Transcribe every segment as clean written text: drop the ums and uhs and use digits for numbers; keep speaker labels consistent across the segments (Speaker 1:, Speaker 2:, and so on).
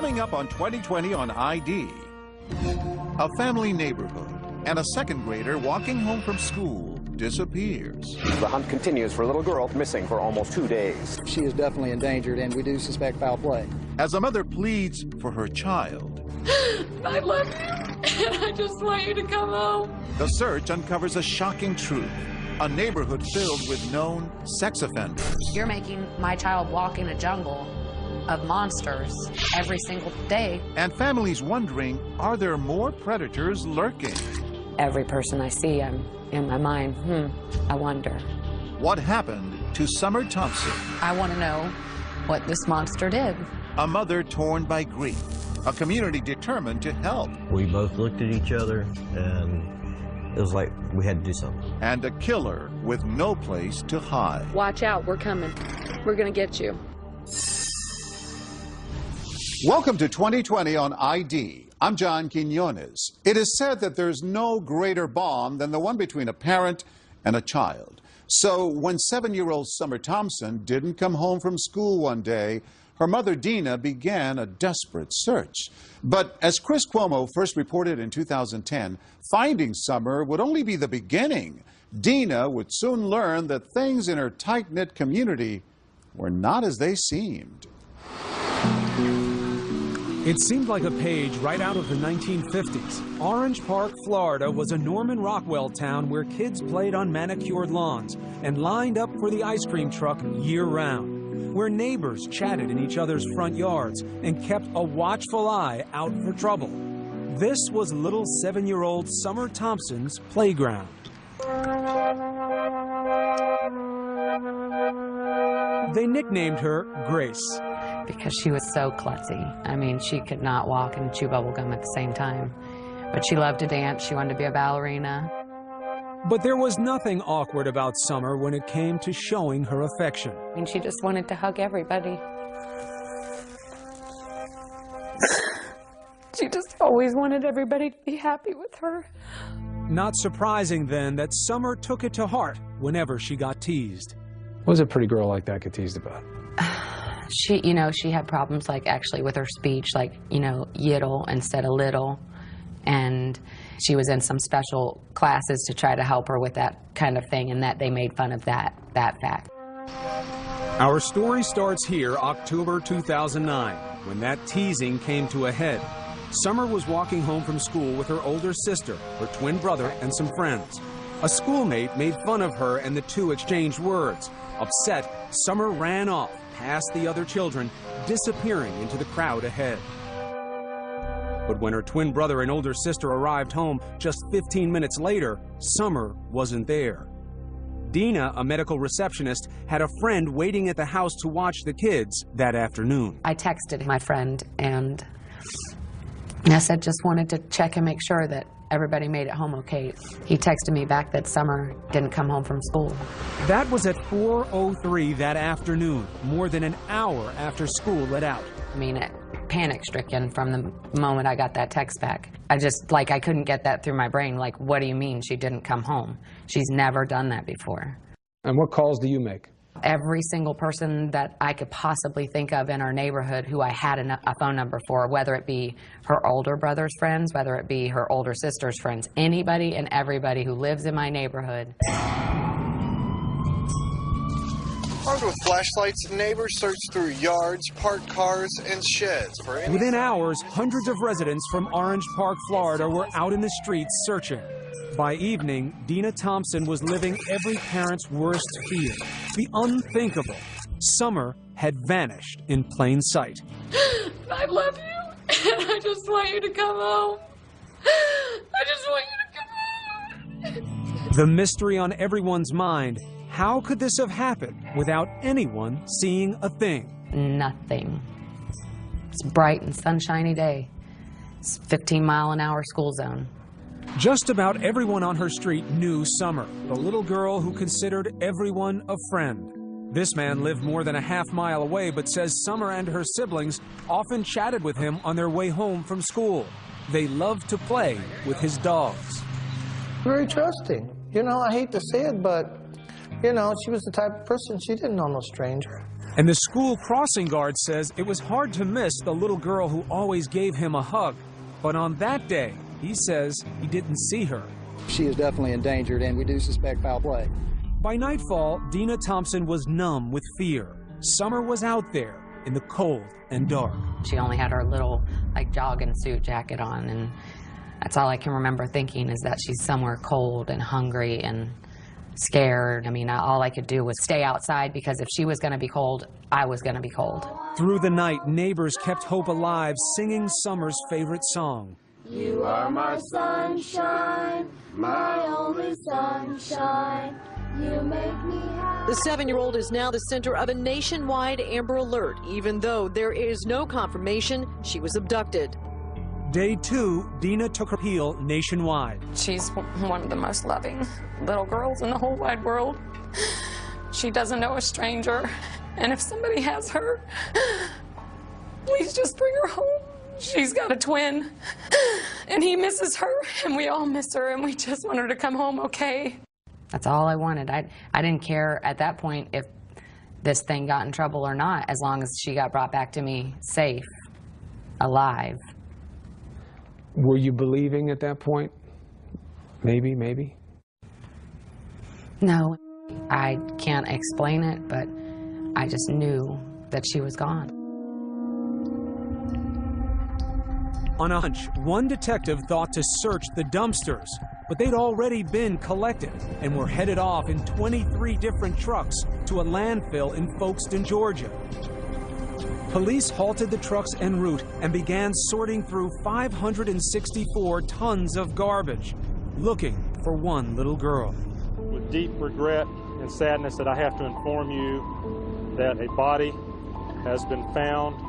Speaker 1: Coming up on 2020 on ID. A family neighborhood and a second grader walking home from school disappears.
Speaker 2: The hunt continues for a little girl missing for almost 2 days.
Speaker 3: She is definitely endangered, and we do suspect foul play.
Speaker 1: As a mother pleads for her child,
Speaker 4: I love you, and I just want you to come home.
Speaker 1: the search uncovers a shocking truth. A neighborhood filled with known sex offenders.
Speaker 5: You're making my child walk in a jungle of monsters every single day.
Speaker 1: And families wondering, are there more predators lurking?
Speaker 5: Every person I see, I'm in my mind, I wonder.
Speaker 1: What happened to Summer Thompson?
Speaker 5: I want to know what this monster did.
Speaker 1: A mother torn by grief. A community determined to help.
Speaker 6: We both looked at each other, and it was like we had to do something.
Speaker 1: And a killer with no place to hide.
Speaker 4: Watch out, we're coming. We're gonna get you.
Speaker 1: Welcome to 2020 on ID. I'm John Quinones. It is said that there's no greater bond than the one between a parent and a child. So when 7-year-old Summer Thompson didn't come home from school one day, her mother Dina began a desperate search. But as Chris Cuomo first reported in 2010, finding Summer would only be the beginning. Dina would soon learn that things in her tight-knit community were not as they seemed.
Speaker 7: It seemed like a page right out of the 1950s. Orange Park, Florida was a Norman Rockwell town where kids played on manicured lawns and lined up for the ice cream truck year-round, where neighbors chatted in each other's front yards and kept a watchful eye out for trouble. This was little 7-year-old Summer Thompson's playground. They nicknamed her Grace.
Speaker 5: Because she was so klutzy. I mean, she could not walk and chew bubble gum at the same time. But she loved to dance. She wanted to be a ballerina.
Speaker 7: But there was nothing awkward about Summer when it came to showing her affection.
Speaker 5: I mean, she just wanted to hug everybody. She just always wanted everybody to be happy with her.
Speaker 7: Not surprising, then, that Summer took it to heart whenever she got teased.
Speaker 8: What does a pretty girl like that get teased about?
Speaker 5: She had problems, like, actually with her speech, like, yiddle instead of little. And she was in some special classes to try to help her with that kind of thing, and that they made fun of that fact.
Speaker 7: Our story starts here, October 2009, when that teasing came to a head. Summer was walking home from school with her older sister, her twin brother, and some friends. A schoolmate made fun of her, and the two exchanged words. Upset, Summer ran off past the other children, disappearing into the crowd ahead. But when her twin brother and older sister arrived home just 15 minutes later, Summer wasn't there. Dina, a medical receptionist, had a friend waiting at the house to watch the kids that afternoon.
Speaker 5: I texted my friend, and I said just wanted to check and make sure that everybody made it home okay. He texted me back that Summer didn't come home from school.
Speaker 7: That was at 4:03 that afternoon, more than an hour after school let out.
Speaker 5: I mean, panic-stricken from the moment I got that text back. I couldn't get that through my brain. Like, what do you mean she didn't come home? She's never done that before.
Speaker 8: And what calls do you make?
Speaker 5: Every single person that I could possibly think of in our neighborhood who I had a phone number for, whether it be her older brother's friends, whether it be her older sister's friends, anybody and everybody who lives in my neighborhood.
Speaker 9: Armed with flashlights, neighbors searched through yards, parked cars, and sheds for any...
Speaker 7: Within hours, hundreds of residents from Orange Park, Florida were out in the streets searching. By evening, Dina Thompson was living every parent's worst fear, the unthinkable. Summer had vanished in plain sight.
Speaker 4: I love you, and I just want you to come home. I just want you to come home.
Speaker 7: The mystery on everyone's mind, how could this have happened without anyone seeing a thing?
Speaker 5: Nothing. It's a bright and sunshiny day. It's 15-mile-an-hour school zone.
Speaker 7: Just about everyone on her street knew Summer, the little girl who considered everyone a friend. This man lived more than a half-mile away, but says Summer and her siblings often chatted with him on their way home from school. They loved to play with his dogs.
Speaker 10: Very trusting. I hate to say it, but, she was the type of person, she didn't know no stranger.
Speaker 7: And the school crossing guard says it was hard to miss the little girl who always gave him a hug. But on that day, he says he didn't see her.
Speaker 3: She is definitely endangered, and we do suspect foul play.
Speaker 7: By nightfall, Dina Thompson was numb with fear. Summer was out there in the cold and dark.
Speaker 5: She only had her little, like, jogging suit jacket on, and that's all I can remember thinking is that she's somewhere cold and hungry and scared. I mean, all I could do was stay outside because if she was going to be cold, I was going to be cold.
Speaker 7: Through the night, neighbors kept hope alive, singing Summer's favorite song.
Speaker 4: You are my sunshine, my only sunshine. You make me happy.
Speaker 10: The 7-year-old is now the center of a nationwide Amber Alert, even though there is no confirmation she was abducted.
Speaker 7: Day 2, Dina took her appeal nationwide.
Speaker 4: She's one of the most loving little girls in the whole wide world. She doesn't know a stranger, and if somebody has her, please just bring her home. She's got a twin, and he misses her, and we all miss her, and we just want her to come home okay.
Speaker 5: That's all I wanted. I didn't care at that point if this thing got in trouble or not, as long as she got brought back to me safe, alive.
Speaker 8: Were you believing at that point? Maybe?
Speaker 5: No, I can't explain it, but I just knew that she was gone.
Speaker 7: On a hunch, one detective thought to search the dumpsters, but they'd already been collected and were headed off in 23 different trucks to a landfill in Folkestone, Georgia. Police halted the trucks en route and began sorting through 564 tons of garbage, looking for one little girl.
Speaker 11: With deep regret and sadness that I have to inform you that a body has been found.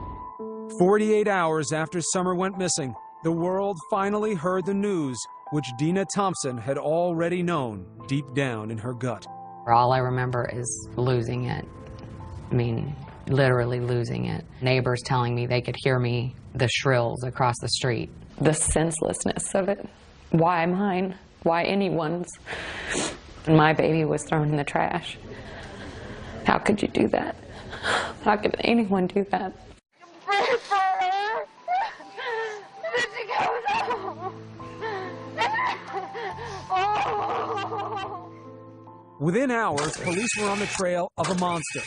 Speaker 7: 48 hours after Summer went missing, the world finally heard the news, which Dina Thompson had already known deep down in her gut.
Speaker 5: All I remember is losing it. I mean, literally losing it. Neighbors telling me they could hear me, the shrills across the street.
Speaker 4: The senselessness of it. Why mine? Why anyone's? And my baby was thrown in the trash. How could you do that? How could anyone do that? Pray for her. That she goes home.
Speaker 7: Within hours, police were on the trail of a monster.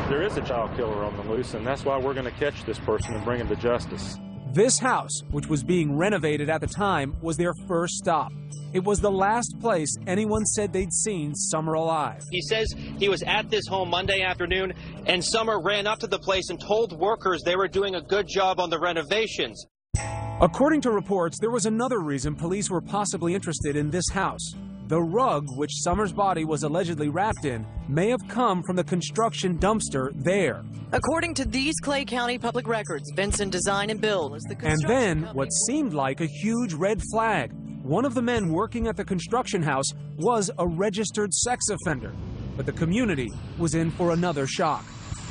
Speaker 11: There is a child killer on the loose, and that's why we're going to catch this person and bring him to justice.
Speaker 7: This house, which was being renovated at the time, was their first stop. It was the last place anyone said they'd seen Summer alive.
Speaker 12: He says he was at this home Monday afternoon, and Summer ran up to the place and told workers they were doing a good job on the renovations.
Speaker 7: According to reports, there was another reason police were possibly interested in this house. The rug which Summer's body was allegedly wrapped in may have come from the construction dumpster there.
Speaker 10: According to these Clay County public records, Vincent Design and Build was the construction
Speaker 7: And then
Speaker 10: company.
Speaker 7: what seemed like a huge red flag. One of the men working at the construction house was a registered sex offender, but the community was in for another shock.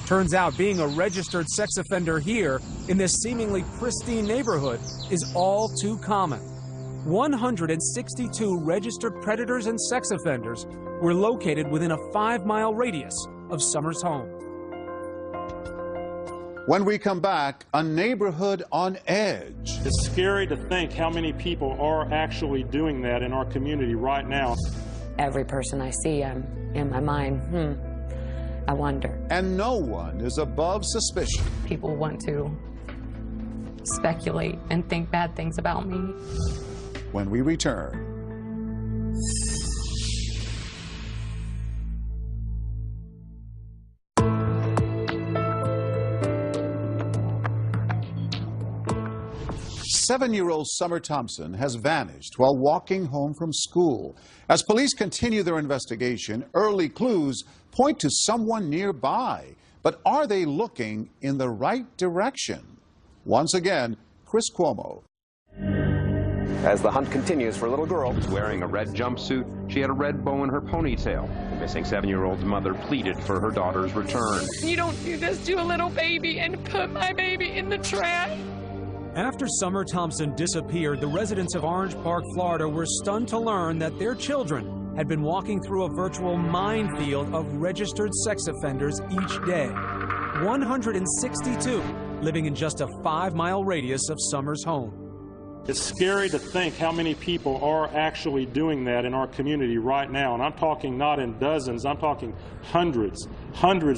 Speaker 7: Turns out being a registered sex offender here in this seemingly pristine neighborhood is all too common. 162 registered predators and sex offenders were located within a 5-mile radius of Summer's home.
Speaker 1: When we come back, a neighborhood on edge.
Speaker 11: It's scary to think how many people are actually doing that in our community right now.
Speaker 4: Every person I see, I'm in my mind, I wonder.
Speaker 1: And no one is above suspicion.
Speaker 5: People want to speculate and think bad things about me.
Speaker 1: When we return. Seven-year-old Summer Thompson has vanished while walking home from school. As police continue their investigation, early clues point to someone nearby. But are they looking in the right direction? Once again, Chris Cuomo.
Speaker 2: As the hunt continues for a little girl.
Speaker 13: She was wearing a red jumpsuit. She had a red bow in her ponytail. The missing 7-year-old's mother pleaded for her daughter's return.
Speaker 4: You don't do this to a little baby and put my baby in the trash.
Speaker 7: After Summer Thompson disappeared, the residents of Orange Park, Florida were stunned to learn that their children had been walking through a virtual minefield of registered sex offenders each day. 162 living in just a 5-mile radius of Summer's home.
Speaker 11: It's scary to think how many people are actually doing that in our community right now. And I'm talking not in dozens, I'm talking hundreds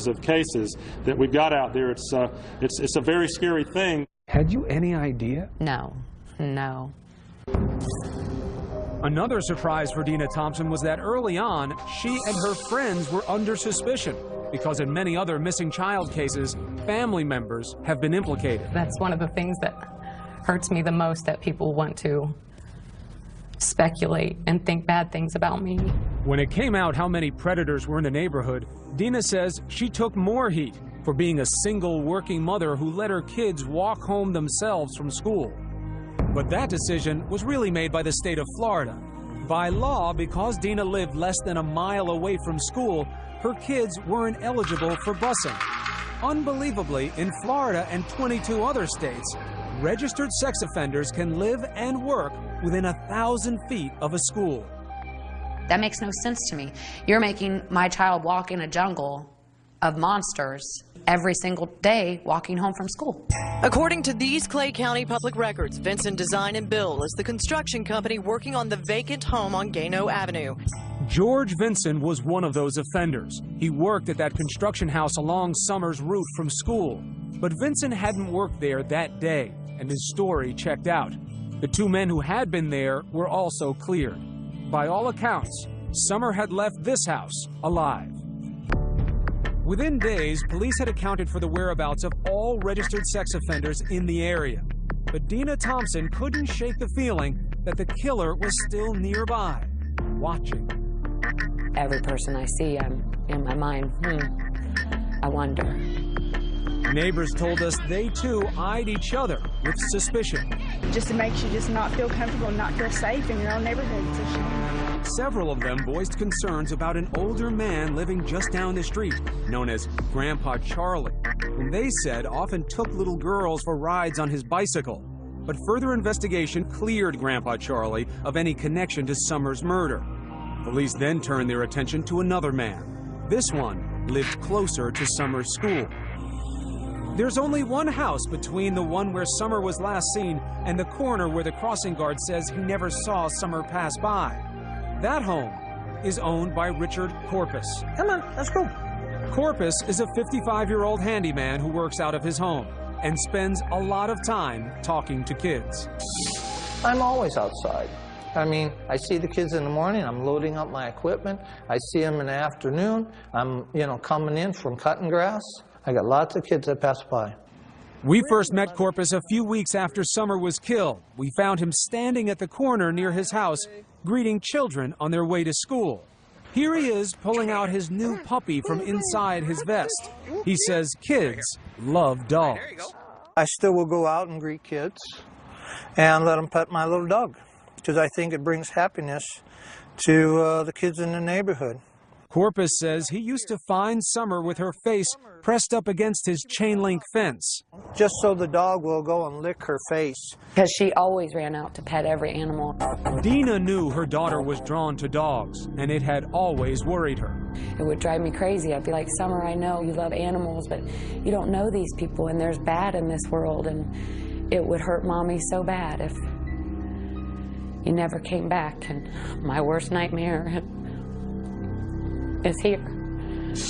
Speaker 11: of cases that we've got out there. It's a very scary thing.
Speaker 8: Had you any idea?
Speaker 5: No.
Speaker 7: Another surprise for Dina Thompson was that early on, she and her friends were under suspicion because in many other missing child cases, family members have been implicated.
Speaker 4: That's one of the things that hurts me the most, that people want to speculate and think bad things about me.
Speaker 7: When it came out how many predators were in the neighborhood, Dina says she took more heat for being a single working mother who let her kids walk home themselves from school. But that decision was really made by the state of Florida. By law, because Dina lived less than a mile away from school, her kids weren't eligible for busing. Unbelievably, in Florida and 22 other states, registered sex offenders can live and work within 1,000 feet of a school.
Speaker 5: That makes no sense to me. You're making my child walk in a jungle of monsters every single day walking home from school.
Speaker 10: According to these Clay County public records, Vincent Design and Bill is the construction company working on the vacant home on Gano Avenue.
Speaker 7: George Vinson was one of those offenders. He worked at that construction house along Summer's route from school. But Vinson hadn't worked there that day, and his story checked out. The two men who had been there were also cleared. By all accounts, Summer had left this house alive. Within days, police had accounted for the whereabouts of all registered sex offenders in the area. But Dina Thompson couldn't shake the feeling that the killer was still nearby, watching.
Speaker 5: Every person I see, I'm in my mind, I wonder.
Speaker 7: Neighbors told us they too eyed each other with suspicion.
Speaker 14: Just it makes you just not feel comfortable and not feel safe in your own neighborhood. It's a shame.
Speaker 7: Several of them voiced concerns about an older man living just down the street, known as Grandpa Charlie, whom they said often took little girls for rides on his bicycle. But further investigation cleared Grandpa Charlie of any connection to Summer's murder. Police then turned their attention to another man. This one lived closer to Summer's school. There's only one house between the one where Summer was last seen and the corner where the crossing guard says he never saw Summer pass by. That home is owned by Richard Corpus.
Speaker 15: Come on, let's go.
Speaker 7: Corpus is a 55-year-old handyman who works out of his home and spends a lot of time talking to kids.
Speaker 15: I'm always outside. I mean, I see the kids in the morning, I'm loading up my equipment. I see them in the afternoon. I'm, coming in from cutting grass. I got lots of kids that pass by.
Speaker 7: We first met Corpus a few weeks after Summer was killed. We found him standing at the corner near his house, greeting children on their way to school. Here he is pulling out his new puppy from inside his vest. He says kids love dogs.
Speaker 15: I still will go out and greet kids and let them pet my little dog, because I think it brings happiness to the kids in the neighborhood.
Speaker 7: Corpus says he used to find Summer with her face pressed up against his chain-link fence.
Speaker 15: Just so the dog will go and lick her face.
Speaker 5: Because she always ran out to pet every animal.
Speaker 7: Dina knew her daughter was drawn to dogs, and it had always worried her.
Speaker 5: It would drive me crazy. I'd be like, Summer, I know you love animals, but you don't know these people, and there's bad in this world, and it would hurt Mommy so bad if you never came back, and my worst nightmare is here.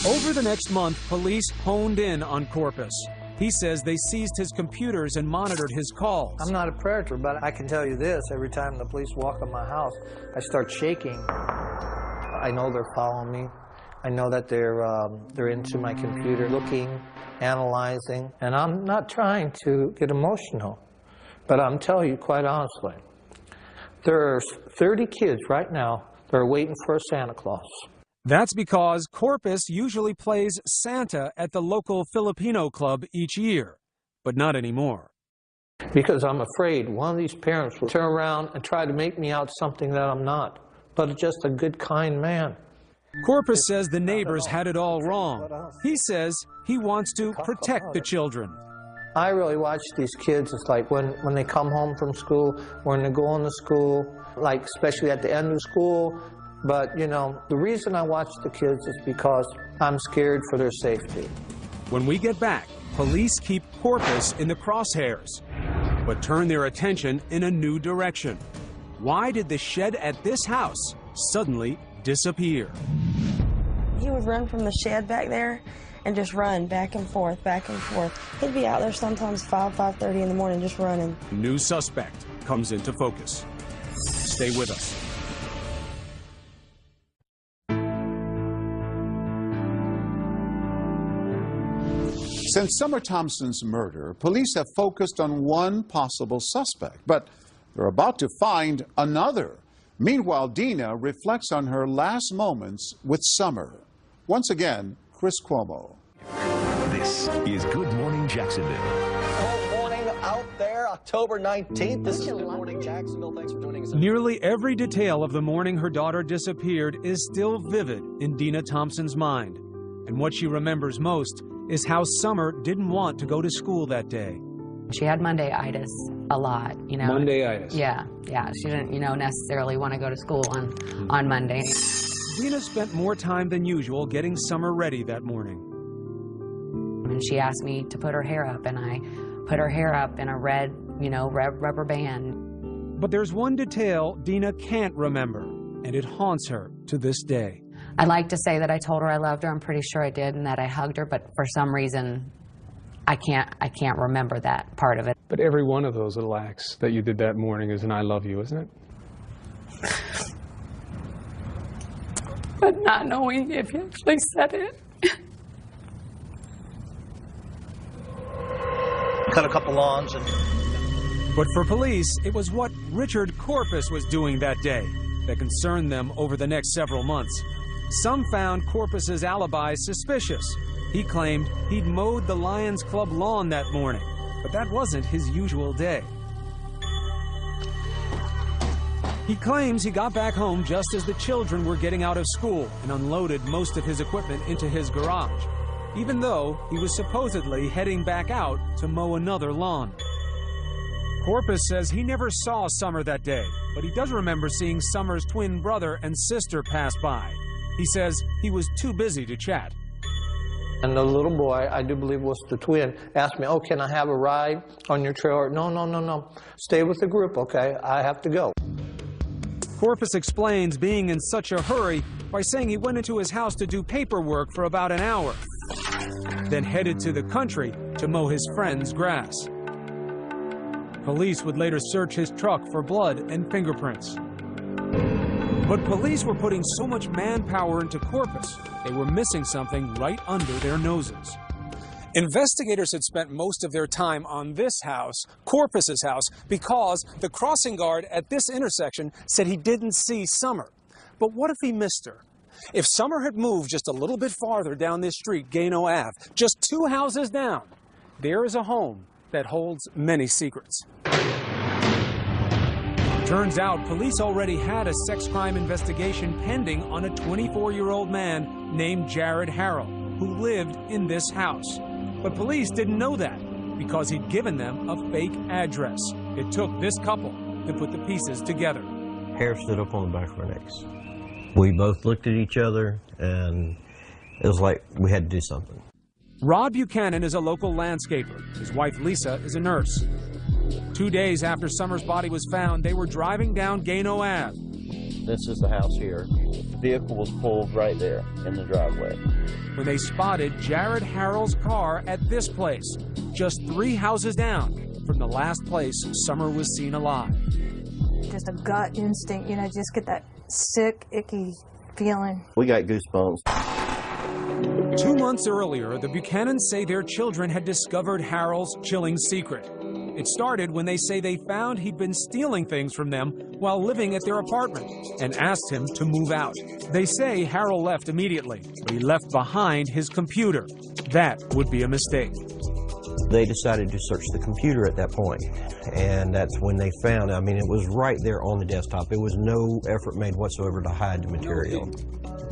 Speaker 7: Over the next month, police honed in on Corpus. He says they seized his computers and monitored his calls.
Speaker 15: I'm not a predator, but I can tell you this, every time the police walk in my house, I start shaking. I know they're following me. I know that they're into my computer, looking, analyzing, and I'm not trying to get emotional, but I'm telling you quite honestly, there's 30 kids right now that are waiting for a Santa Claus.
Speaker 7: That's because Corpus usually plays Santa at the local Filipino club each year, but not anymore.
Speaker 15: Because I'm afraid one of these parents will turn around and try to make me out something that I'm not, but just a good, kind man.
Speaker 7: Corpus says the neighbors had it all wrong. He says he wants to protect the children.
Speaker 15: I really watch these kids. It's like when they come home from school, when they're going to school, like especially at the end of school. But, the reason I watch the kids is because I'm scared for their safety.
Speaker 7: When we get back, police keep Corpus in the crosshairs, but turn their attention in a new direction. Why did the shed at this house suddenly disappear?
Speaker 16: He would run from the shed back there and just run back and forth, back and forth. He'd be out there sometimes 5:30 in the morning just running.
Speaker 7: New suspect comes into focus. Stay with us.
Speaker 1: Since Summer Thompson's murder, police have focused on one possible suspect, but they're about to find another. Meanwhile, Dina reflects on her last moments with Summer. Once again, Chris Cuomo.
Speaker 17: This is Good Morning Jacksonville.
Speaker 18: Good morning out there, October 19th. This is Good Morning Jacksonville. Thanks for joining us.
Speaker 7: Nearly every detail of the morning her daughter disappeared is still vivid in Dina Thompson's mind. And what she remembers most is how Summer didn't want to go to school that day.
Speaker 5: She had Monday-itis a lot, you know.
Speaker 8: Monday-itis.
Speaker 5: Yeah. She didn't, necessarily want to go to school on Monday.
Speaker 7: Dina spent more time than usual getting Summer ready that morning.
Speaker 5: And she asked me to put her hair up, and I put her hair up in a red rubber band.
Speaker 7: But there's one detail Dina can't remember, and it haunts her to this day.
Speaker 5: I like to say that I told her I loved her. I'm pretty sure I did, and that I hugged her, but for some reason, I can't remember that part of it.
Speaker 8: But every one of those little acts that you did that morning is an I love you, isn't it?
Speaker 4: But not knowing if he actually said it.
Speaker 18: Cut a couple lawns and...
Speaker 7: But for police, it was what Richard Corpus was doing that day that concerned them over the next several months. Some found Corpus's alibi suspicious. He claimed he'd mowed the Lions Club lawn that morning, but that wasn't his usual day. He claims he got back home just as the children were getting out of school and unloaded most of his equipment into his garage, even though he was supposedly heading back out to mow another lawn. Corpus says he never saw Summer that day, but he does remember seeing Summer's twin brother and sister pass by. He says he was too busy to chat.
Speaker 15: And the little boy, I do believe was the twin, asked me, oh, can I have a ride on your trailer? No. Stay with the group, okay? I have to go.
Speaker 7: Corpus explains being in such a hurry by saying he went into his house to do paperwork for about an hour, then headed to the country to mow his friend's grass. Police would later search his truck for blood and fingerprints. But police were putting so much manpower into Corpus, they were missing something right under their noses. Investigators had spent most of their time on this house, Corpus's house, because the crossing guard at this intersection said he didn't see Summer. But what if he missed her? If Summer had moved just a little bit farther down this street, Gano Ave, just 2 houses down, there is a home that holds many secrets. Turns out police already had a sex crime investigation pending on a 24-year-old man named Jared Harrell, who lived in this house. But police didn't know that because he'd given them a fake address. It took this couple to put the pieces together.
Speaker 6: Hair stood up on the back of our necks. We both looked at each other, and it was like we had to do something.
Speaker 7: Rod Buchanan is a local landscaper. His wife, Lisa, is a nurse. 2 days after Summer's body was found, they were driving down Gano Ave.
Speaker 6: This is the house here. The vehicle was pulled right there in the driveway.
Speaker 7: When they spotted Jared Harrell's car at this place, just 3 houses down from the last place Summer was seen alive.
Speaker 19: Just a gut instinct, just get that sick, icky feeling.
Speaker 6: We got goosebumps.
Speaker 7: 2 months earlier, the Buchanans say their children had discovered Harrell's chilling secret. It started when they say they found he'd been stealing things from them while living at their apartment and asked him to move out. They say Harrell left immediately, but he left behind his computer. That would be a mistake.
Speaker 6: They decided to search the computer at that point, and that's when they found, it was right there on the desktop. It was no effort made whatsoever to hide the material.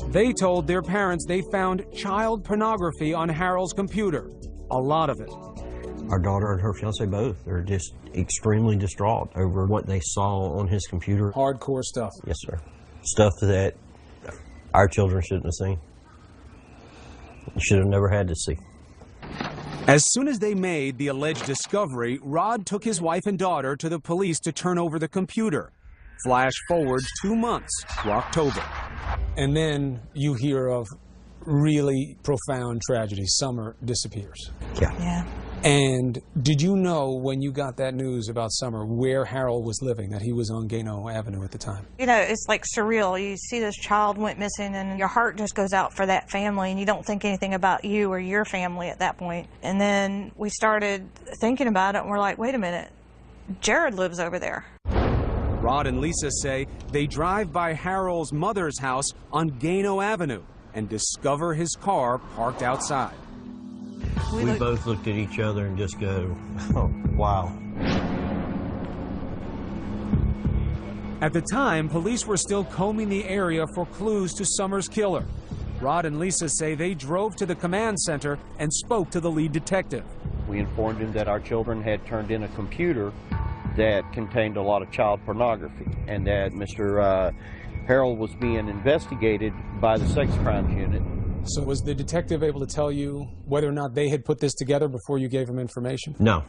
Speaker 7: They told their parents they found child pornography on Harrell's computer, a lot of it.
Speaker 6: Our daughter and her fiance both are just extremely distraught over what they saw on his computer.
Speaker 8: Hardcore stuff.
Speaker 6: Yes, sir. Stuff that our children shouldn't have seen. Should have never had to see.
Speaker 7: As soon as they made the alleged discovery, Rod took his wife and daughter to the police to turn over the computer. Flash forward 2 months to October.
Speaker 8: And then you hear of really profound tragedy. Summer disappears.
Speaker 5: Yeah.
Speaker 8: And did you know when you got that news about Summer where Harold was living, that he was on Gano Avenue at the time?
Speaker 19: You know, it's like surreal. You see this child went missing and your heart just goes out for that family and you don't think anything about you or your family at that point. And then we started thinking about it and we're like, wait a minute, Jared lives over there.
Speaker 7: Rod and Lisa say they drive by Harold's mother's house on Gano Avenue and discover his car parked outside.
Speaker 6: We both looked at each other and just go, oh, wow.
Speaker 7: At the time, police were still combing the area for clues to Summer's killer. Rod and Lisa say they drove to the command center and spoke to the lead detective.
Speaker 20: We informed him that our children had turned in a computer that contained a lot of child pornography and that Mr. Harold was being investigated by the sex crimes unit.
Speaker 8: So was the detective able to tell you whether or not they had put this together before you gave him information?
Speaker 6: No,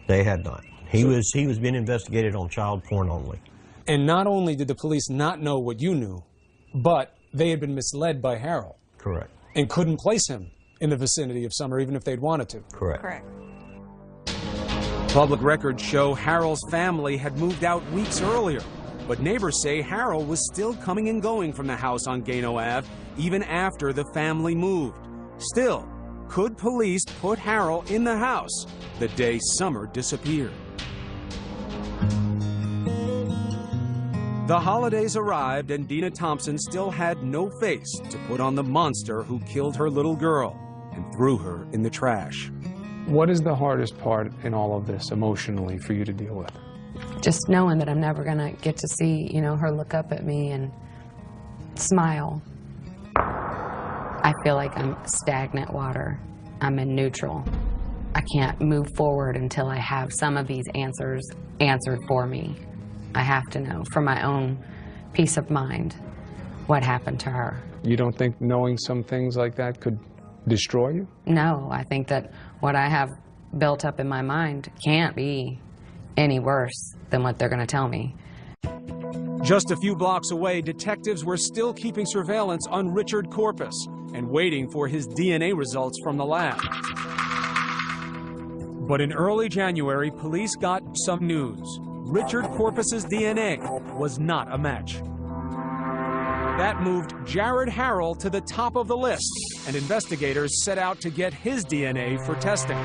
Speaker 6: they had not. He was being investigated on child porn only.
Speaker 8: And not only did the police not know what you knew, but they had been misled by Harold.
Speaker 6: Correct.
Speaker 8: And couldn't place him in the vicinity of Summer even if they'd wanted to.
Speaker 6: Correct.
Speaker 19: Correct.
Speaker 7: Public records show Harold's family had moved out weeks earlier, but neighbors say Harold was still coming and going from the house on Gano Ave even after the family moved. Still, could police put Harold in the house the day Summer disappeared? The holidays arrived and Dina Thompson still had no face to put on the monster who killed her little girl and threw her in the trash.
Speaker 8: What is the hardest part in all of this emotionally for you to deal with?
Speaker 5: Just knowing that I'm never going to get to see, you know, her look up at me and smile. I feel like I'm stagnant water. I'm in neutral. I can't move forward until I have some of these answers answered for me. I have to know for my own peace of mind what happened to her.
Speaker 8: You don't think knowing some things like that could destroy you?
Speaker 5: No, I think that what I have built up in my mind can't be any worse than what they're going to tell me.
Speaker 7: Just a few blocks away, detectives were still keeping surveillance on Richard Corpus and waiting for his DNA results from the lab. But in early January, police got some news. Richard Corpus's DNA was not a match. That moved Jared Harold to the top of the list, and investigators set out to get his DNA for testing.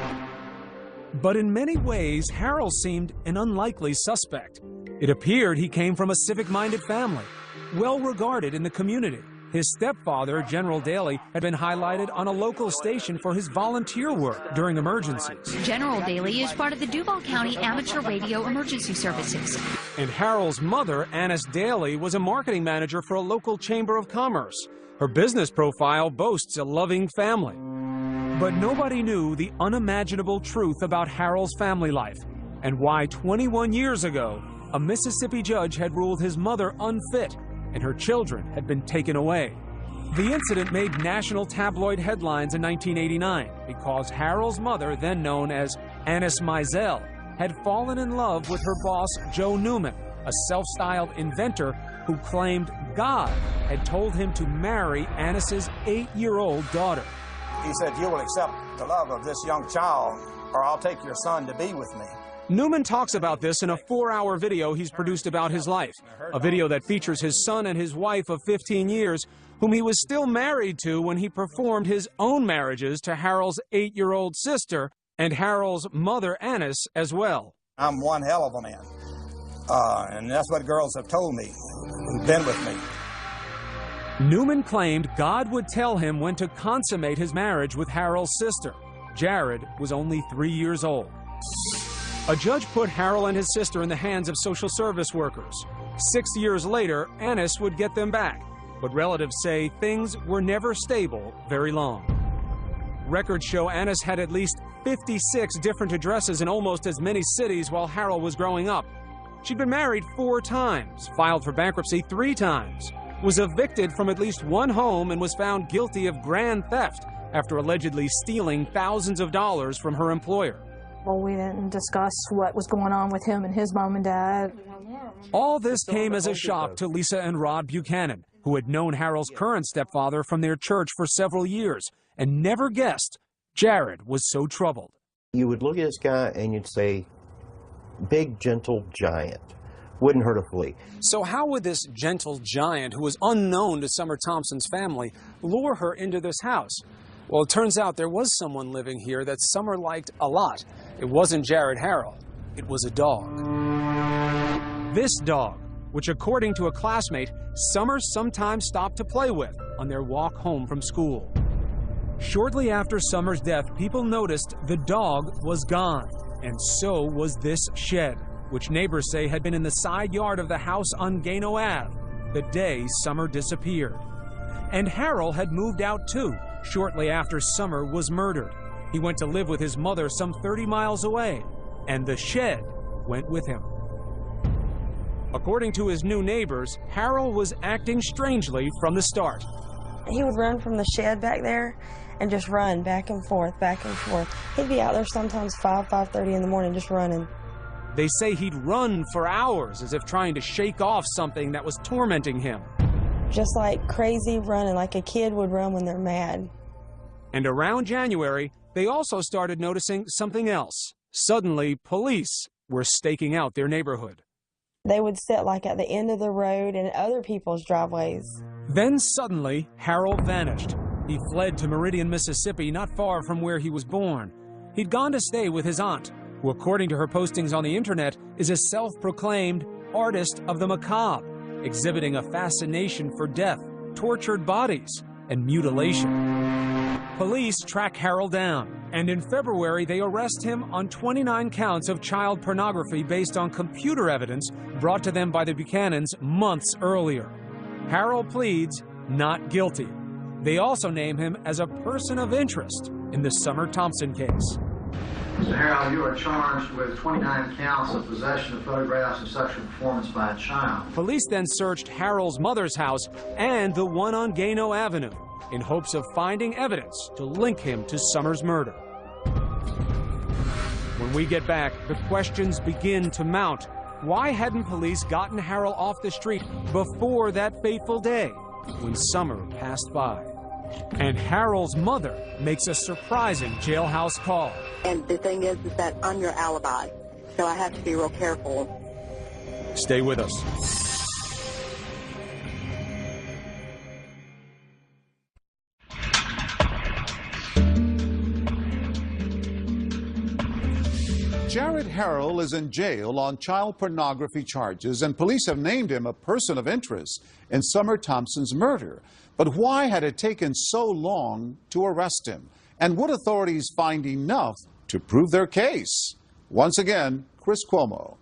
Speaker 7: But in many ways, Harold seemed an unlikely suspect. It appeared he came from a civic-minded family, well regarded in the community. His stepfather, General Daly, had been highlighted on a local station for his volunteer work during emergencies.
Speaker 21: General Daly is part of the Duval County Amateur Radio Emergency Services.
Speaker 7: And Harold's mother, Annis Daly, was a marketing manager for a local chamber of commerce. Her business profile boasts a loving family. But nobody knew the unimaginable truth about Harold's family life and why 21 years ago, a Mississippi judge had ruled his mother unfit and her children had been taken away. The incident made national tabloid headlines in 1989 because Harold's mother, then known as Annis Mizell, had fallen in love with her boss, Joe Newman, a self-styled inventor who claimed God had told him to marry Annis's 8-year-old daughter.
Speaker 22: He said, "You will accept the love of this young child, or I'll take your son to be with me."
Speaker 7: Newman talks about this in a 4-hour video he's produced about his life, a video that features his son and his wife of 15 years, whom he was still married to when he performed his own marriages to Harold's 8-year-old sister and Harold's mother, Annis, as well.
Speaker 22: I'm one hell of a man, and that's what girls have told me, who've been with me.
Speaker 7: Newman claimed God would tell him when to consummate his marriage with Harold's sister. Jared was only 3 years old. A judge put Harold and his sister in the hands of social service workers. 6 years later, Annis would get them back, but relatives say things were never stable very long. Records show Annis had at least 56 different addresses in almost as many cities while Harold was growing up. She'd been married 4 times, filed for bankruptcy 3 times, was evicted from at least 1 home, and was found guilty of grand theft after allegedly stealing thousands of dollars from her employer.
Speaker 19: Well, we didn't discuss what was going on with him and his mom and dad.
Speaker 7: All this came as a shock to Lisa and Rod Buchanan, who had known Harold's current stepfather from their church for several years and never guessed Jared was so troubled.
Speaker 6: You would look at this guy and you'd say, big, gentle giant. Wouldn't hurt a flea.
Speaker 8: So how would this gentle giant, who was unknown to Summer Thompson's family, lure her into this house? Well, it turns out there was someone living here that Summer liked a lot. It wasn't Jared Harrell. It was a dog. This dog, which according to a classmate, Summer sometimes stopped to play with on their walk home from school. Shortly after Summer's death, people noticed the dog was gone, and so was this shed, which neighbors say had been in the side yard of the house on Gano Ave the day Summer disappeared. And Harrell had moved out too, shortly after Summer was murdered. He went to live with his mother some 30 miles away, and the shed went with him. According to his new neighbors, Harrell was acting strangely from the start.
Speaker 16: He would run from the shed back there and just run back and forth, back and forth. He'd be out there sometimes 5:30 in the morning just running.
Speaker 7: They say he'd run for hours as if trying to shake off something that was tormenting him.
Speaker 16: Just like crazy running, like a kid would run when they're mad.
Speaker 7: And around January, they also started noticing something else. Suddenly, police were staking out their neighborhood.
Speaker 16: They would sit like at the end of the road and other people's driveways.
Speaker 7: Then suddenly, Harrell vanished. He fled to Meridian, Mississippi, not far from where he was born. He'd gone to stay with his aunt, who, according to her postings on the internet, is a self-proclaimed artist of the macabre, exhibiting a fascination for death, tortured bodies, and mutilation. Police track Harrell down, and in February they arrest him on 29 counts of child pornography based on computer evidence brought to them by the Buchanans months earlier. Harrell pleads not guilty. They also name him as a person of interest in the Summer Thompson case.
Speaker 3: Mr. Harrell, you are charged with 29 counts of possession of photographs of sexual performance by a child.
Speaker 7: Police then searched Harrell's mother's house and the one on Gano Avenue in hopes of finding evidence to link him to Summer's murder. When we get back, the questions begin to mount. Why hadn't police gotten Harrell off the street before that fateful day when Summer passed by? And Harrell's mother makes a surprising jailhouse call.
Speaker 9: And the thing is that I'm your alibi, so I have to be real careful.
Speaker 7: Stay with us.
Speaker 1: Jared Harrell is in jail on child pornography charges, and police have named him a person of interest in Summer Thompson's murder. But why had it taken so long to arrest him? And would authorities find enough to prove their case? Once again, Chris Cuomo.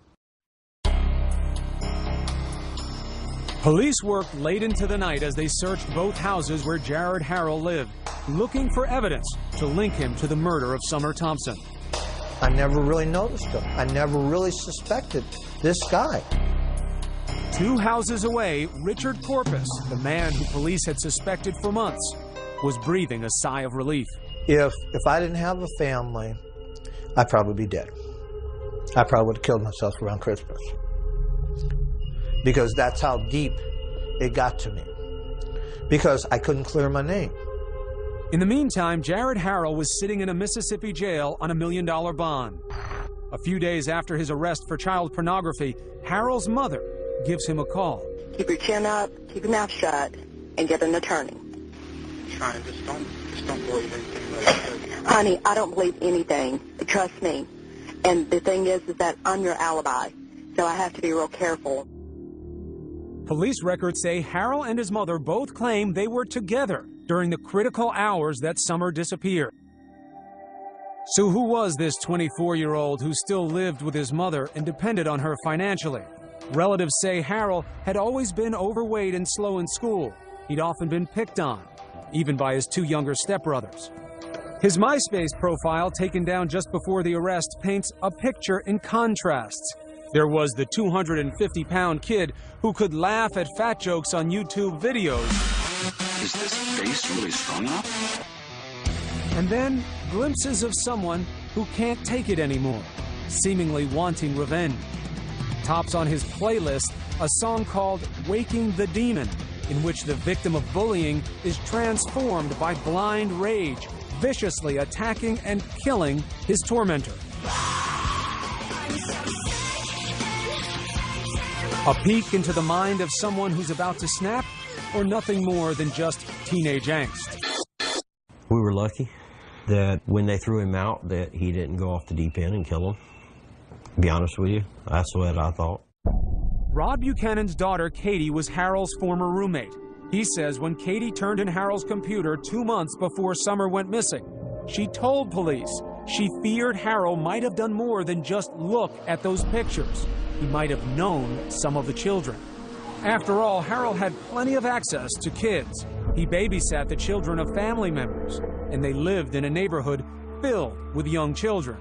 Speaker 7: Police worked late into the night as they searched both houses where Jared Harrell lived, looking for evidence to link him to the murder of Summer Thompson.
Speaker 15: I never really noticed him. I never really suspected this guy.
Speaker 7: 2 houses away, Richard Corpus, the man who police had suspected for months, was breathing a sigh of relief.
Speaker 15: If I didn't have a family, I'd probably be dead. I probably would have killed myself around Christmas. Because that's how deep it got to me. Because I couldn't clear my name.
Speaker 7: In the meantime, Jared Harrell was sitting in a Mississippi jail on $1 million bond. A few days after his arrest for child pornography, Harrell's mother gives him a call.
Speaker 9: Keep your chin up, keep your mouth shut, and get an attorney.
Speaker 23: Trying, just don't believe anything.
Speaker 9: Honey, I don't believe anything. Trust me. And the thing is that I'm your alibi, so I have to be real careful.
Speaker 7: Police records say Harrell and his mother both claim they were together during the critical hours that Summer disappeared. So who was this 24-year-old who still lived with his mother and depended on her financially? Relatives say Harrell had always been overweight and slow in school. He'd often been picked on, even by his 2 younger stepbrothers. His MySpace profile, taken down just before the arrest, paints a picture in contrasts. There was the 250-pound kid who could laugh at fat jokes on YouTube videos.
Speaker 23: Is this bass really strong enough?
Speaker 7: And then glimpses of someone who can't take it anymore, seemingly wanting revenge. Tops on his playlist a song called Waking the Demon, in which the victim of bullying is transformed by blind rage, viciously attacking and killing his tormentor. A peek into the mind of someone who's about to snap, or nothing more than just teenage angst.
Speaker 6: We were lucky that when they threw him out that he didn't go off the deep end and kill him. To be honest with you, that's what I thought.
Speaker 7: Rod Buchanan's daughter, Katie, was Harold's former roommate. He says when Katie turned in Harold's computer 2 months before Summer went missing, she told police she feared Harold might have done more than just look at those pictures. He might have known some of the children. After all, Harold had plenty of access to kids. He babysat the children of family members, and they lived in a neighborhood filled with young children.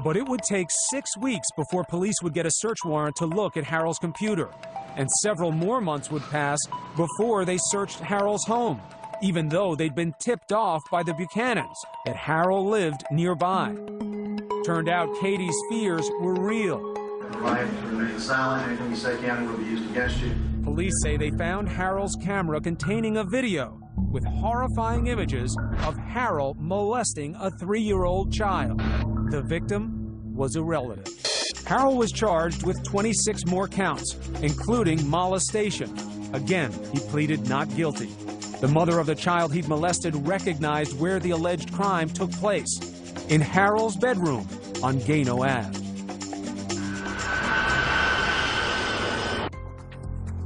Speaker 7: But it would take 6 weeks before police would get a search warrant to look at Harold's computer. And several more months would pass before they searched Harold's home, even though they'd been tipped off by the Buchanans that Harold lived nearby. Turned out Katie's fears were real.
Speaker 3: Right, remain silent. Anything you say, County, will be used against you.
Speaker 7: Police say they found Harold's camera containing a video with horrifying images of Harold molesting a 3-year-old child. The victim was a relative. Harold was charged with 26 more counts, including molestation. Again, he pleaded not guilty. The mother of the child he'd molested recognized where the alleged crime took place, in Harold's bedroom on Gano Ave.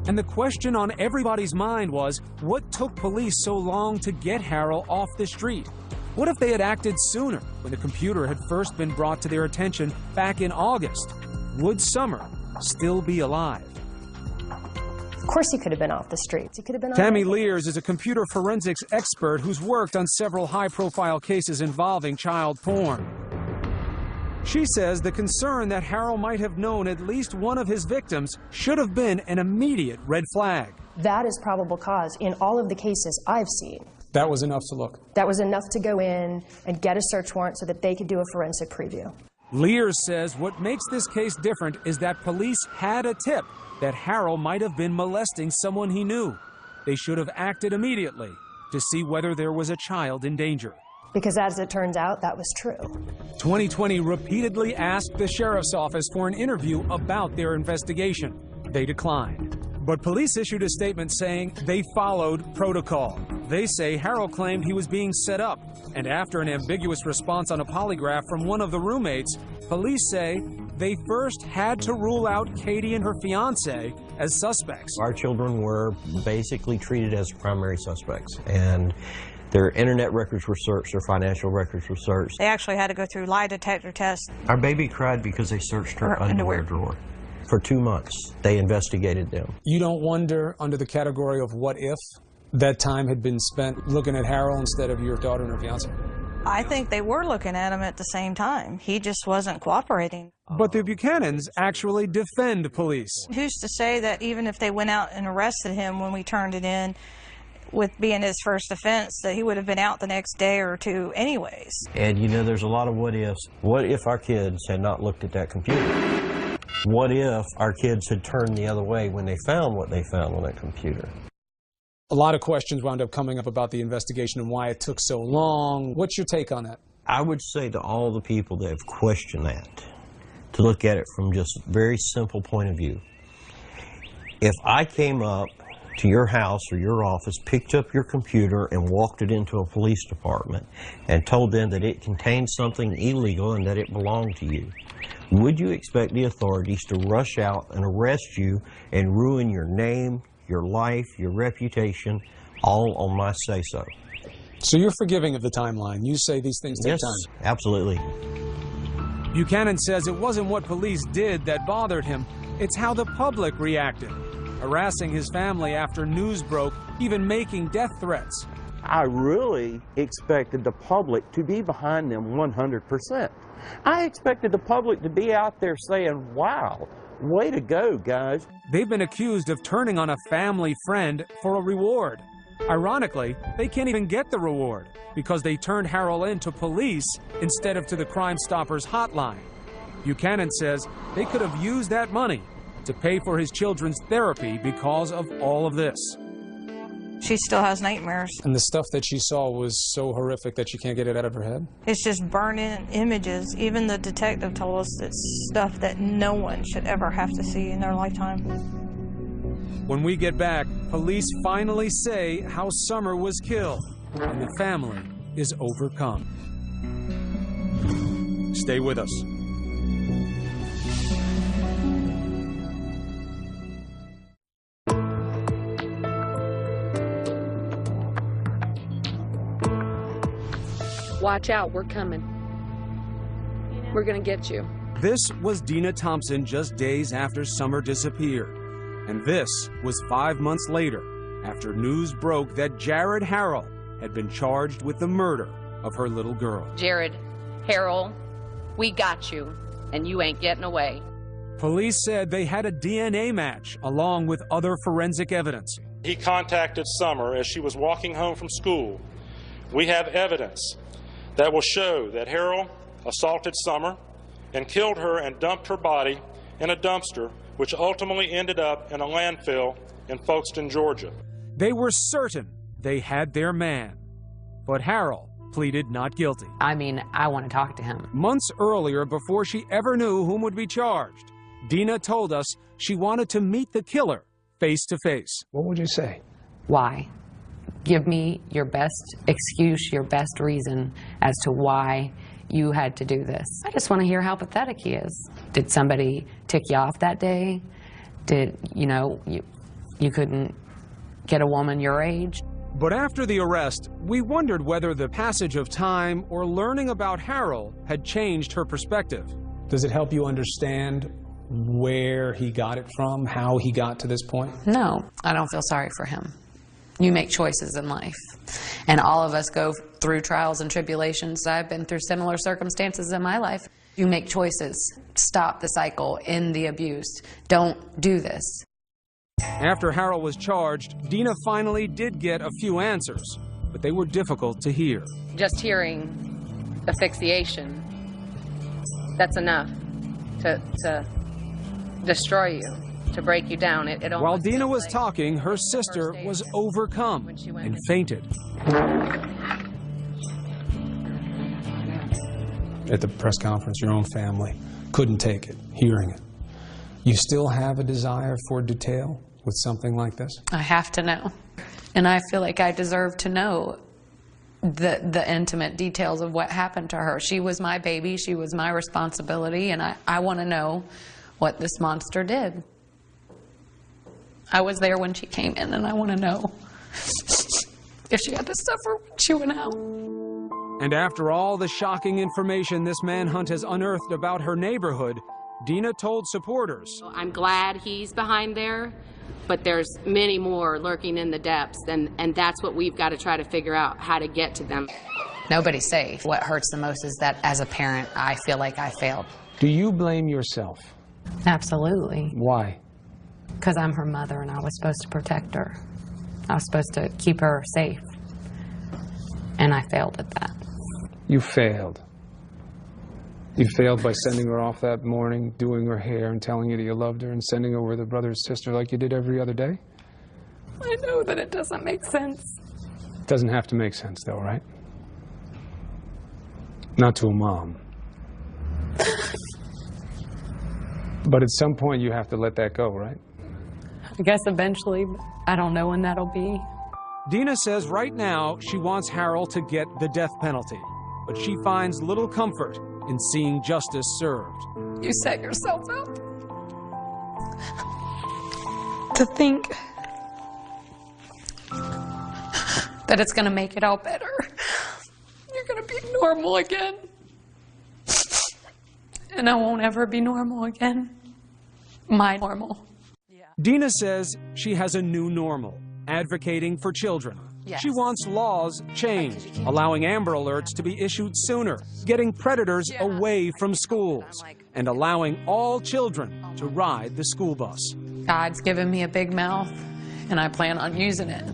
Speaker 7: And the question on everybody's mind was, what took police so long to get Harold off the street? What if they had acted sooner, when the computer had first been brought to their attention back in August? Would Summer still be alive?
Speaker 2: Of course he could have been off the streets. He could have been.
Speaker 7: Tammy Lears is a computer forensics expert who's worked on several high-profile cases involving child porn. She says the concern that Harold might have known at least one of his victims should have been an immediate red flag.
Speaker 2: That is probable cause in all of the cases I've seen.
Speaker 8: That was enough to look.
Speaker 2: That was enough to go in and get a search warrant so that they could do a forensic preview.
Speaker 7: Lears says what makes this case different is that police had a tip that Harold might have been molesting someone he knew. They should have acted immediately to see whether there was a child in danger.
Speaker 2: Because as it turns out, that was true.
Speaker 7: 2020 repeatedly asked the sheriff's office for an interview about their investigation. They declined. But police issued a statement saying they followed protocol. They say Harold claimed he was being set up, and after an ambiguous response on a polygraph from one of the roommates, police say they first had to rule out Katie and her fiance as suspects.
Speaker 6: Our children were basically treated as primary suspects, and their internet records were searched, their financial records were searched.
Speaker 19: They actually had to go through lie detector tests.
Speaker 6: Our baby cried because they searched her underwear drawer. For 2 months, they investigated them.
Speaker 8: You don't wonder, under the category of what if, that time had been spent looking at Harold instead of your daughter and her fiance?
Speaker 19: I think they were looking at him at the same time. He just wasn't cooperating.
Speaker 7: But the Buchanans actually defend police.
Speaker 19: Who's to say that even if they went out and arrested him when we turned it in, with being his first offense, that he would have been out the next day or two anyways?
Speaker 6: And you know, there's a lot of what ifs. What if our kids had not looked at that computer? What if our kids had turned the other way when they found what they found on that computer?
Speaker 8: A lot of questions wound up coming up about the investigation and why it took so long. What's your take on that?
Speaker 6: I would say to all the people that have questioned that, to look at it from just a very simple point of view. If I came up to your house or your office, picked up your computer and walked it into a police department and told them that it contained something illegal and that it belonged to you, would you expect the authorities to rush out and arrest you and ruin your name, your life, your reputation, all on my say-so?
Speaker 8: So you're forgiving of the timeline. You say these things take time.
Speaker 6: Yes, absolutely.
Speaker 7: Buchanan says it wasn't what police did that bothered him, it's how the public reacted. Harassing his family after news broke, even making death threats.
Speaker 12: I really expected the public to be behind them 100%. I expected the public to be out there saying, wow, way to go, guys.
Speaker 7: They've been accused of turning on a family friend for a reward.
Speaker 8: Ironically, they can't even get the reward because they turned Harrell in to police instead of to the Crime Stoppers hotline. Buchanan says they could have used that money to pay for his children's therapy because of all of this.
Speaker 19: She still has nightmares.
Speaker 8: And the stuff that she saw was so horrific that she can't get it out of her head?
Speaker 19: It's just burning images. Even the detective told us it's stuff that no one should ever have to see in their lifetime.
Speaker 8: When we get back, police finally say how Summer was killed, and the family is overcome. Stay with us.
Speaker 5: Watch out, we're coming. We're gonna get you.
Speaker 8: This was Dina Thompson just days after Summer disappeared. And this was 5 months later, after news broke that Jared Harrell had been charged with the murder of her little girl.
Speaker 5: Jared Harrell, we got you, and you ain't getting away.
Speaker 8: Police said they had a DNA match along with other forensic evidence.
Speaker 10: He contacted Summer as she was walking home from school. We have evidence that will show that Harrell assaulted Summer and killed her and dumped her body in a dumpster, which ultimately ended up in a landfill in Folkestone, Georgia.
Speaker 8: They were certain they had their man, but Harrell pleaded not guilty.
Speaker 5: I mean, I want to talk to him.
Speaker 8: Months earlier, before she ever knew whom would be charged, Dina told us she wanted to meet the killer face to face.
Speaker 7: What would you say?
Speaker 5: Why? Give me your best excuse, your best reason as to why you had to do this. I just want to hear how pathetic he is. Did somebody tick you off that day? Did, you couldn't get a woman your age?
Speaker 8: But after the arrest, we wondered whether the passage of time or learning about Harrell had changed her perspective. Does it help you understand where he got it from, how he got to this point?
Speaker 5: No, I don't feel sorry for him. You make choices in life. And all of us go through trials and tribulations. I've been through similar circumstances in my life. You make choices. Stop the cycle, end the abuse. Don't do this.
Speaker 8: After Harrell was charged, Dina finally did get a few answers, but they were difficult to hear.
Speaker 5: Just hearing asphyxiation, that's enough to destroy you. To break you down.
Speaker 8: While Dina was talking, her sister was overcome and fainted. At the press conference, your own family couldn't take it, hearing it. You still have a desire for detail with something like this?
Speaker 5: I have to know. And I feel like I deserve to know the intimate details of what happened to her. She was my baby, she was my responsibility, and I want to know what this monster did. I was there when she came in, and I want to know if she had to suffer when she went out.
Speaker 8: And after all the shocking information this manhunt has unearthed about her neighborhood, Dina told supporters,
Speaker 5: I'm glad he's behind there, but there's many more lurking in the depths, and that's what we've got to try to figure out, how to get to them. Nobody's safe. What hurts the most is that as a parent, I feel like I failed.
Speaker 7: Do you blame yourself?
Speaker 5: Absolutely.
Speaker 7: Why?
Speaker 5: Because I'm her mother and I was supposed to protect her. I was supposed to keep her safe. And I failed at that.
Speaker 7: You failed. You failed by sending her off that morning, doing her hair and telling you that you loved her and sending her with her brother and sister like you did every other day?
Speaker 5: I know that it doesn't make sense.
Speaker 7: It doesn't have to make sense though, right? Not to a mom. But at some point you have to let that go, right?
Speaker 5: I guess eventually, I don't know when that'll be.
Speaker 8: Dina says right now she wants Harrell to get the death penalty, but she finds little comfort in seeing justice served.
Speaker 5: You set yourself up to think that it's going to make it all better. You're going to be normal again. And I won't ever be normal again. My normal.
Speaker 8: Dina says she has a new normal, advocating for children.
Speaker 5: Yes.
Speaker 8: She wants laws changed, allowing Amber Alerts to be issued sooner, getting predators away from schools, and allowing all children to ride the school bus.
Speaker 5: God's given me a big mouth, and I plan on using it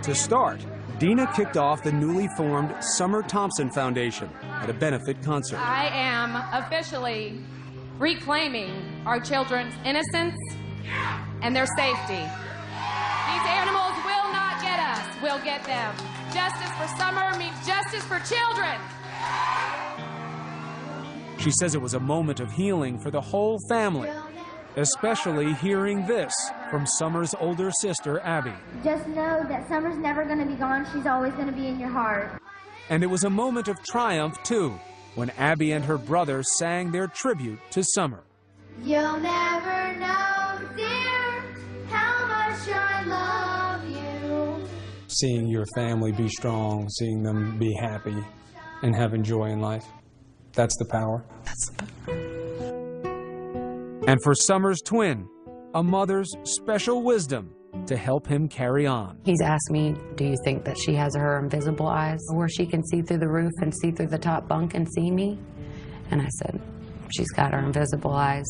Speaker 7: To start, Dina kicked off the newly formed Summer Thompson Foundation at a benefit concert.
Speaker 11: I am officially reclaiming our children's innocence and their safety. These animals will not get us, we'll get them. Justice for Summer means justice for children.
Speaker 7: She says it was a moment of healing for the whole family, especially hearing this from Summer's older sister, Abby.
Speaker 13: Just know that Summer's never going to be gone. She's always going to be in your heart.
Speaker 7: And it was a moment of triumph, too, when Abby and her brother sang their tribute to Summer.
Speaker 13: You'll never know, dear, how much I love you.
Speaker 8: Seeing your family be strong, seeing them be happy and having joy in life, that's the power.
Speaker 5: That's the power.
Speaker 7: And for Summer's twin, a mother's special wisdom to help him carry on.
Speaker 5: He's asked me, do you think that she has her invisible eyes where she can see through the roof and see through the top bunk and see me? And I said, she's got her invisible eyes.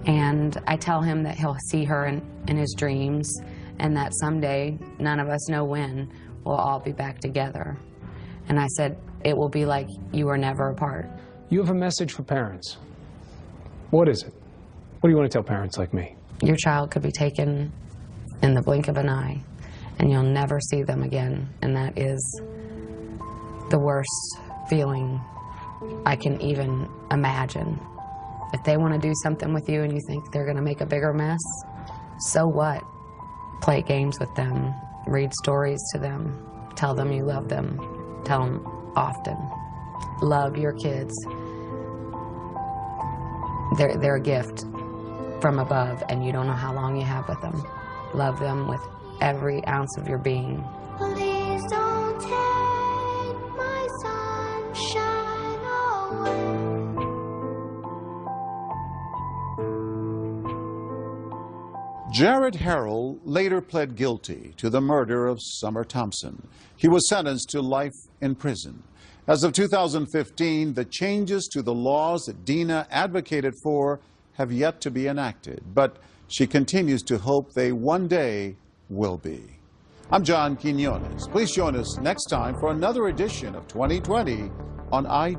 Speaker 5: And I tell him that he'll see her in his dreams, and that someday, none of us know when, we'll all be back together. And I said, it will be like you were never apart.
Speaker 8: You have a message for parents. What is it? What do you want to tell parents like me?
Speaker 5: Your child could be taken in the blink of an eye, and you'll never see them again. And that is the worst feeling I can even imagine. If they want to do something with you and you think they're going to make a bigger mess, so what? Play games with them, read stories to them, tell them you love them, tell them often. Love your kids. They're a gift from above, and you don't know how long you have with them. Love them with every ounce of your being.
Speaker 13: Please don't take my sunshine away.
Speaker 1: Jared Harrell later pled guilty to the murder of Summer Thompson. He was sentenced to life in prison. As of 2015, the changes to the laws that Dina advocated for have yet to be enacted, but she continues to hope they one day will be. I'm John Quinones. Please join us next time for another edition of 2020 on ID.